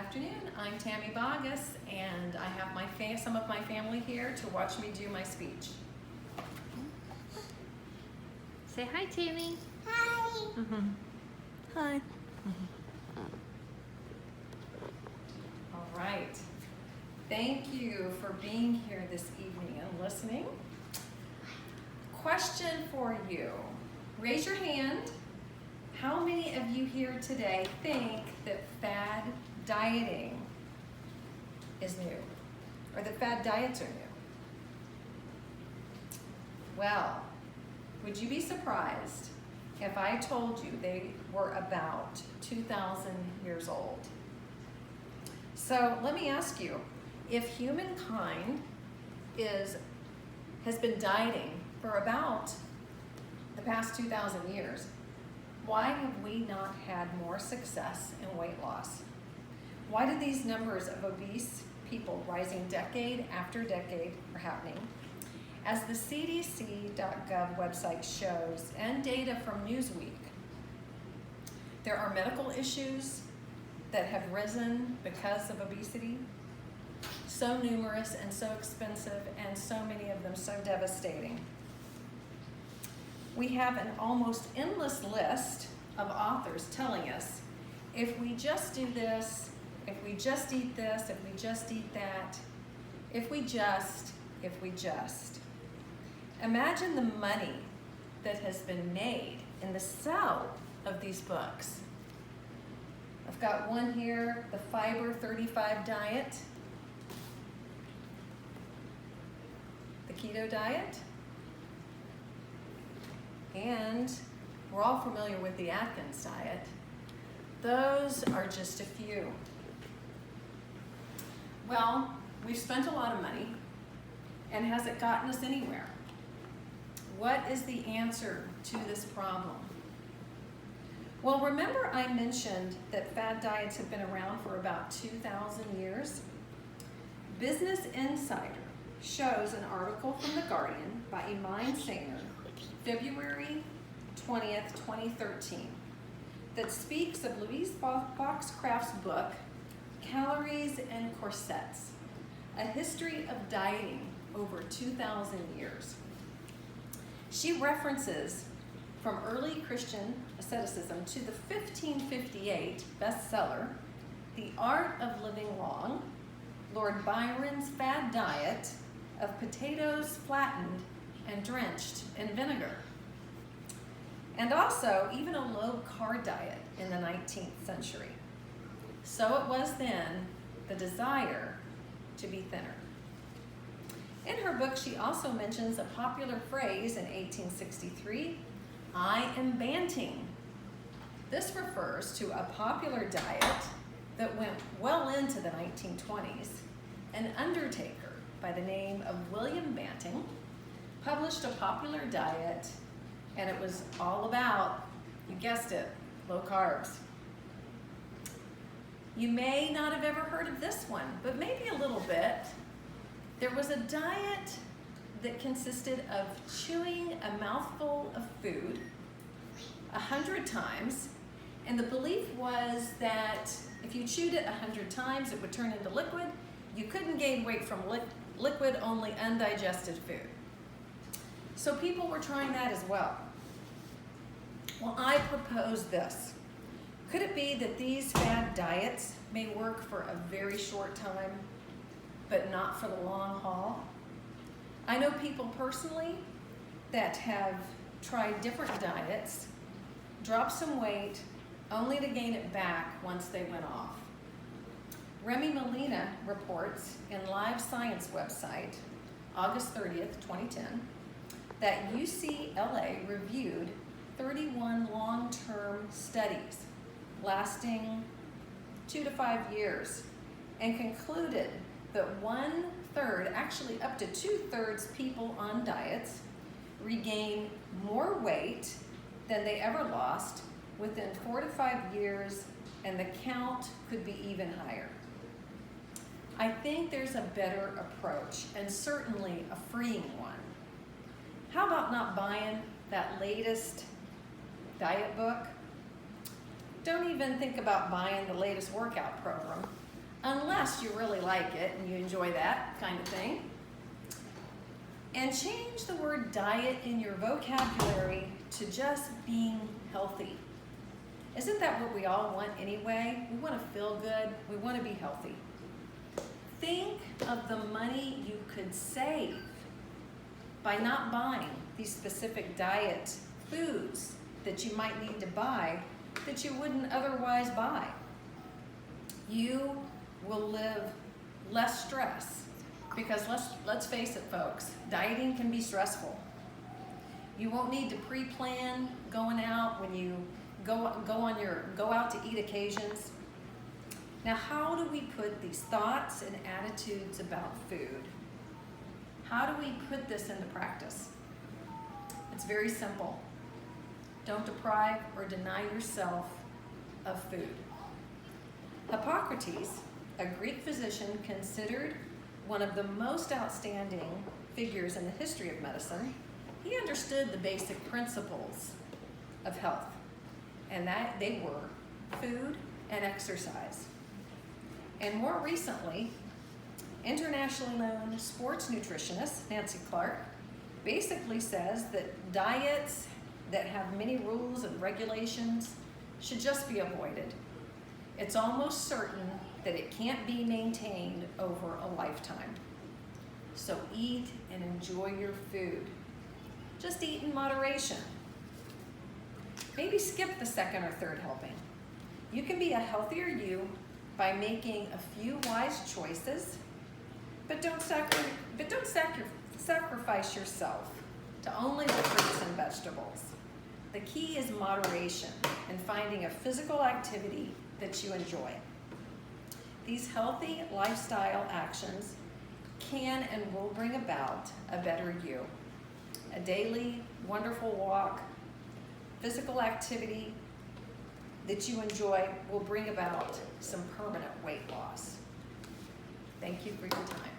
afternoon. I'm Tammy Bogus, and I have some of my family here to watch me do my speech. Say hi, Tammy. Hi. Hi. All right. Thank you for being here this evening and listening. Question for you. Raise your hand. How many of you here today think that fad dieting is new, or that fad diets are new? Well, would you be surprised if I told you they were about 2,000 years old? So let me ask you, if humankind has been dieting for about the past 2,000 years, why have we not had more success in weight loss? Why do these numbers of obese people rising decade after decade are happening? As the CDC.gov website shows, and data from Newsweek, there are medical issues that have risen because of obesity, so numerous and so expensive, and so many of them so devastating. We have an almost endless list of authors telling us, if we just do this, if we just eat this, if we just eat that, if we just. Imagine the money that has been made in the sale of these books. I've got one here, the Fiber 35 Diet, the Keto Diet, and we're all familiar with the Atkins diet. Those are just a few. Well, we've spent a lot of money, and has it gotten us anywhere? What is the answer to this problem? Well, remember I mentioned that fad diets have been around for about 2,000 years? Business Insider shows an article from The Guardian by Iman Sainer, February 20th, 2013, that speaks of Louise Foxcraft's book, Calories and Corsets, a history of dieting over 2,000 years. She references from early Christian asceticism to the 1558 bestseller, The Art of Living Long, Lord Byron's fad diet of potatoes flattened and drenched in vinegar, and also even a low-carb diet in the 19th century. So it was then the desire to be thinner. In her book, she also mentions a popular phrase in 1863, "I am banting." This refers to a popular diet that went well into the 1920s. An undertaker by the name of William Banting published a popular diet, and it was all about, you guessed it, low carbs. You may not have ever heard of this one, but maybe a little bit. There was a diet that consisted of chewing a mouthful of food 100 times, and the belief was that if you chewed it 100 times, it would turn into liquid. You couldn't gain weight from liquid, only undigested food. So people were trying that as well. Well, I propose this. Could it be that these fad diets may work for a very short time, but not for the long haul? I know people personally that have tried different diets, dropped some weight, only to gain it back once they went off. Remy Molina reports in Live Science website, August 30th, 2010, that UCLA reviewed 31 long-term studies lasting 2 to 5 years and concluded that 1/3, actually up to 2/3 people on diets regain more weight than they ever lost within 4 to 5 years, and the count could be even higher. I think there's a better approach, and certainly a freeing one. How about not buying that latest diet book? Don't even think about buying the latest workout program. unless you really like it and you enjoy that kind of thing. And change the word diet in your vocabulary to just being healthy. Isn't that what we all want anyway? We want to feel good. We want to be healthy. Think of the money you could save by not buying these specific diet foods that you might need to buy that you wouldn't otherwise buy. You will live less stress because let's face it, folks, dieting can be stressful. You won't need to pre-plan going out when you go out to eat occasions. Now, how do we put these thoughts and attitudes about food? How do we put this into practice? It's very simple. Don't deprive or deny yourself of food. Hippocrates, a Greek physician considered one of the most outstanding figures in the history of medicine, he understood the basic principles of health, and that they were food and exercise. And more recently, internationally known sports nutritionist Nancy Clark basically says that diets that have many rules and regulations should just be avoided. It's almost certain that it can't be maintained over a lifetime. So eat and enjoy your food. Just eat in moderation. Maybe skip the second or third helping. You can be a healthier you by making a few wise choices, but don't sacrifice yourself to only the fruits and vegetables. The key is moderation and finding a physical activity that you enjoy. These healthy lifestyle actions can and will bring about a better you. A daily, wonderful walk, physical activity that you enjoy will bring about some permanent weight loss. Thank you for your time.